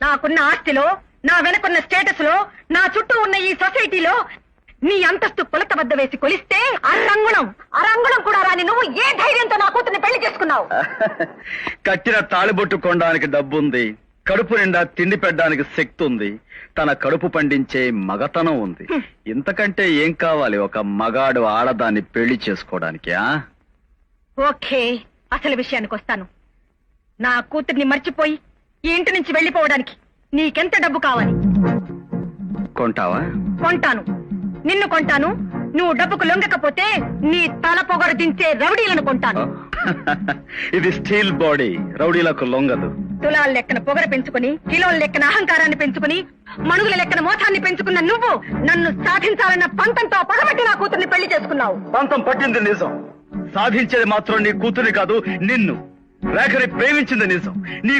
నాకున్న ఆస్తిలో, నా వెనకున్న స్టేటస్ లో, నా చుట్టూ ఉన్న ఈ సొసైటీలో నీ అంతస్తు కొలత వద్ద వేసి కొలిస్తే అరంగుణం కూడా రాని నువ్వు ఏ ధైర్యంతో నా కూతుర్ని పెళ్లి చేసుకున్నావు? కట్టిన తాళిబొట్టు కొనడానికి డబ్బుంది, కడుపు నిండా తిండి పెట్టడానికి శక్తి ఉంది, తన కడుపు పండించే మగతనం ఉంది. ఇంతకంటే ఏం కావాలి ఒక మగాడు ఆడదాన్ని పెళ్లి చేసుకోవడానికి? ఓకే, అసలు విషయానికి వస్తాను. నా కూతుర్ని మర్చిపోయి ఈ ఇంటి నుంచి వెళ్లిపోవడానికి నీకెంత డబ్బు కావాలి? కొంటావా? కొంటాను, నిన్ను కొంటాను. నువ్వు డబ్బుకు లొంగకపోతే నీ తల పొగరు దించే రౌడీలను కొంటాను. ఇది స్టీల్ బాడీ, రౌడీలకు లొంగదు. తులాల లెక్కన పొగర పెంచుకుని, కిలోల లెక్కన అహంకారాన్ని పెంచుకుని, మనుగుల లెక్కన మోసాన్ని పెంచుకున్న నువ్వు నన్ను సాధించాలన్న పంతంతో పగబట్టి నా కూతుర్ని పెళ్లి చేసుకున్నావు. పంతం పట్టింది నిజం, సాధించేది మాత్రం నీ కూతురి కాదు నిన్ను. రేఖని ప్రేమించింది నిజం. నీ